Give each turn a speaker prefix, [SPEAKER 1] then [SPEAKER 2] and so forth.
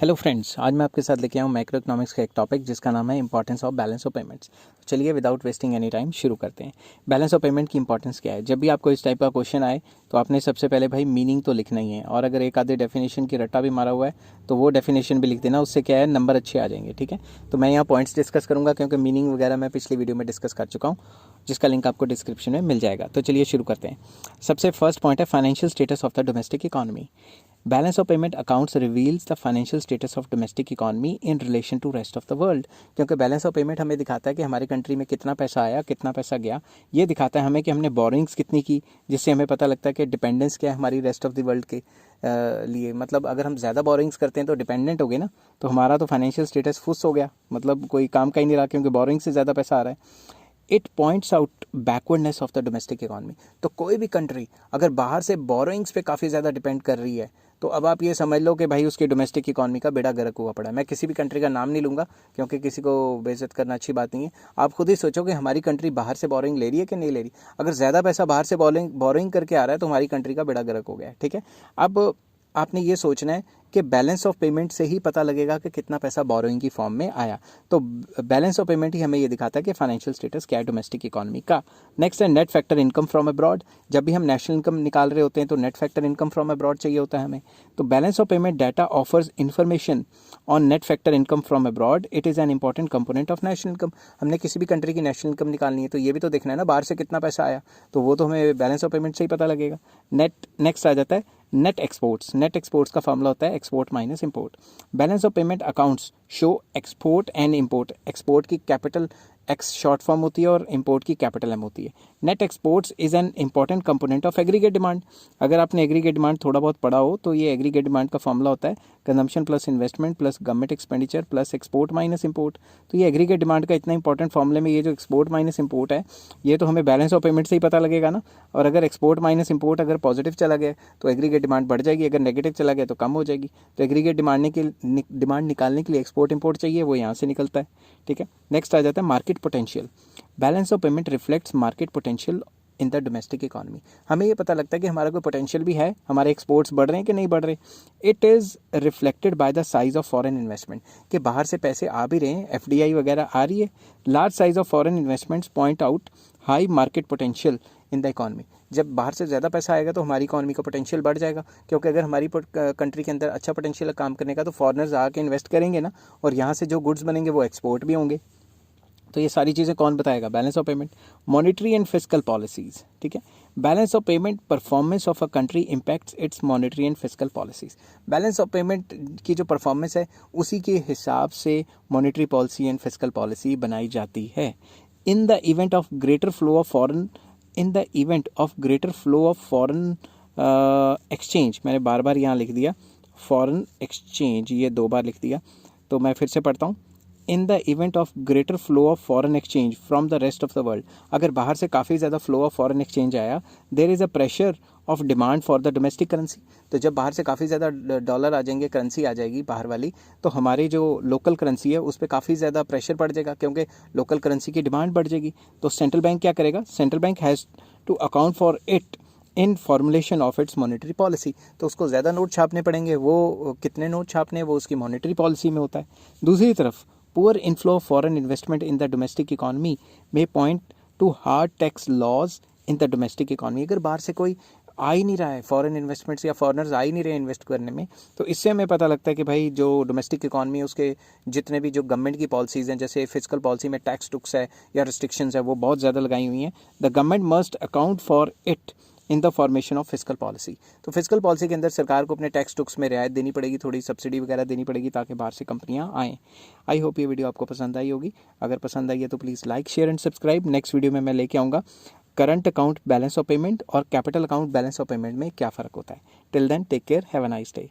[SPEAKER 1] Hello friends, आज मैं आपके साथ लेके आया हूँ मैक्रो इकोनॉमिक्स का एक टॉपिक जिसका नाम है importance of balance of payments. तो चलिए विदाउट वेस्टिंग एनी टाइम शुरू करते हैं। बैलेंस ऑफ पेमेंट की इंपॉर्टेंस क्या है? जब भी आपको इस टाइप का क्वेश्चन आए तो आपने सबसे पहले भाई मीनिंग तो लिखना ही है, और अगर एक आधे डेफिनेशन की रट्टा भी मारा हुआ है तो वो डेफिनेशन भी लिख देना, उससे क्या है नंबर अच्छे आ जाएंगे। ठीक है, तो मैं यहाँ पॉइंट्स डिस्कस करूँगा क्योंकि मीनिंग वगैरह मैं पिछली वीडियो में डिस्कस कर चुका हूँ, जिसका लिंक आपको डिस्क्रिप्शन में मिल जाएगा। तो चलिए शुरू करते हैं। सबसे फर्स्ट पॉइंट है financial status of the domestic economy. Balance of payment accounts reveals the financial status of domestic economy in relation to rest of the world. क्योंकि बैलेंस ऑफ पेमेंट हमें दिखाता है कि हमारी कंट्री में कितना पैसा आया, कितना पैसा गया। ये दिखाता है हमें कि हमने बोरिंग्स कितनी की, जिससे हमें पता लगता है कि डिपेंडेंस क्या है हमारी रेस्ट ऑफ द वर्ल्ड के लिए। मतलब अगर हम ज़्यादा बोरिंग्स करते हैं तो डिपेंडेंट हो गए ना, तो हमारा तो फाइनेंशियल स्टेटस फुस हो गया, मतलब कोई काम का ही नहीं रहा क्योंकि बोरिंग से ज़्यादा पैसा आ रहा है। It points out backwardness of the domestic economy. तो कोई भी कंट्री अगर बाहर से बोरोइंग्स पे काफ़ी ज़्यादा डिपेंड कर रही है तो अब आप ये समझ लो कि भाई उसकी डोमेस्टिक इकॉनमी का बेड़ा गर्क हुआ पड़ा है। मैं किसी भी कंट्री का नाम नहीं लूँगा क्योंकि किसी को बेइज्जत करना अच्छी बात नहीं है। आप खुद ही सोचो कि हमारी कंट्री बाहर से बोरिंग ले रही है कि नहीं ले रही। अगर ज़्यादा पैसा बाहर से बोरिंग करके आ रहा है तो हमारी कंट्री का बेड़ा गर्क हो गया है। ठीक है, अब आपने ये सोचना है कि बैलेंस ऑफ पेमेंट से ही पता लगेगा कि कितना पैसा बोरोइंग की फॉर्म में आया। तो बैलेंस ऑफ पेमेंट ही हमें ये दिखाता है कि फाइनेंशियल स्टेटस क्या है डोमेस्टिक इकॉनमी का। नेक्स्ट है net factor income from abroad. जब भी हम नेशनल इनकम निकाल रहे होते हैं तो net factor income from abroad चाहिए होता है हमें। तो balance of payment data offers information on net factor income from abroad. It is an important component of national income. हमने किसी भी कंट्री की नेशनल इनकम निकालनी है तो ये भी तो देखना है ना बाहर से कितना पैसा आया, तो वो तो हमें बैलेंस ऑफ पेमेंट से ही पता लगेगा। नेक्स्ट आ जाता है नेट एक्सपोर्ट्स। नेट एक्सपोर्ट्स का फॉर्मूला होता है export minus import. Balance of payment accounts show export and import. Export की कैपिटल एक्स शॉर्ट फॉर्म होती है और इंपोर्ट की कैपिटल एम होती है। Net exports is an important component of aggregate demand. अगर आपने एग्रीगेट डिमांड थोड़ा बहुत पढ़ा हो तो ये एग्रीगेट डिमांड का फॉर्मूला होता है consumption plus investment plus government expenditure plus export minus import. तो ये एग्रीगेट डिमांड का इतना इंपॉर्टेंट फॉर्मूले में ये जो एक्सपोर्ट माइनस इंपोर्ट है ये तो हमें बैलेंस ऑफ पेमेंट से ही पता लगेगा ना। और अगर एक्सपोर्ट माइनस इंपोर्ट अगर पॉजिटिव चला गया तो एग्रीगेट डिमांड बढ़ जाएगी, अगर नेगेटिव चला गया तो कम हो जाएगी। तो एग्रीगेट डिमांड निकालने के लिए एक्सपोर्ट इंपोर्ट चाहिए, वो यहाँ से निकलता है। ठीक है, नेक्स्ट आ जाता है market potential. Balance of payment reflects market potential in the domestic economy. हमें ये पता लगता है कि हमारा कोई पोटेंशियल भी है, हमारे एक्सपोर्ट्स बढ़ रहे हैं कि नहीं बढ़ रहे। It is reflected by the size of foreign investment, कि बाहर से पैसे आ भी रहे हैं, एफडीआई वगैरह आ रही है। Large size of foreign investments point out high market potential in the economy. जब बाहर से ज़्यादा पैसा आएगा तो हमारी इकॉनमी का पोटेंशियल बढ़ जाएगा, क्योंकि अगर हमारी कंट्री के अंदर अच्छा पोटेंशियल है काम करने का तो फॉरेनर्स आके इन्वेस्ट करेंगे ना, और यहाँ से जो गुड्स बनेंगे वो एक्सपोर्ट भी होंगे। तो ये सारी चीज़ें कौन बताएगा? Balance of payment. Monetary and fiscal policies. ठीक है, balance of payment performance of a country impacts it's monetary and fiscal policies. Balance of payment की जो परफॉर्मेंस है उसी के हिसाब से monetary policy and fiscal policy बनाई जाती है। In the event of greater flow of foreign exchange, मैंने बार बार यहाँ लिख दिया फॉरेन एक्सचेंज, ये 2 बार लिख दिया, तो मैं फिर से पढ़ता हूँ। In the event of greater flow of foreign exchange from the rest of the world. अगर बाहर से काफ़ी ज़्यादा फ्लो ऑफ फॉरेन एक्सचेंज आया, there is a pressure of demand for the domestic currency. तो जब बाहर से काफ़ी ज़्यादा डॉलर आ जाएंगे, करेंसी आ जाएगी बाहर वाली, तो हमारी जो लोकल करेंसी है उस पर काफ़ी ज़्यादा प्रेशर पड़ जाएगा, क्योंकि लोकल करेंसी की डिमांड बढ़ जाएगी। तो सेंट्रल बैंक क्या करेगा? Central bank has to account for it in formulation of its monetary policy. तो उसको ज़्यादा नोट छापने पड़ेंगे, वो कितने नोट छापने वो उसकी मॉनेटरी पॉलिसी में होता है। दूसरी तरफ poor inflow of foreign investment in the domestic economy में point to hard tax laws in the domestic economy. अगर बाहर से कोई आ ही नहीं रहा है फॉरेन इन्वेस्टमेंट्स या फॉरेनर्स आ ही नहीं रहे इन्वेस्ट करने में, तो इससे हमें पता लगता है कि भाई जो डोमेस्टिक इकॉनमी है उसके जितने भी जो गवर्नमेंट की पॉलिसीज़ हैं, जैसे फिजिकल पॉलिसी में टैक्स टुक्स है या रिस्ट्रिक्शंस है, वो बहुत ज़्यादा लगाई हुई हैं। The government must account for it in the formation of physical policy. तो फिजिकल पॉलिसी के अंदर सरकार को अपने टैक्स टुक्स में रियायत देनी पड़ेगी, थोड़ी सब्सिडी वगैरह देनी पड़ेगी ताकि बाहर से कंपनियां आएँ। आई होप ये वीडियो आपको पसंद आई होगी। अगर पसंद आई है तो please like share and subscribe. Next video में मैं लेके आऊँगा current account balance of payment और capital account balance of payment में क्या फ़र्क होता है। Till then take care, have a nice day.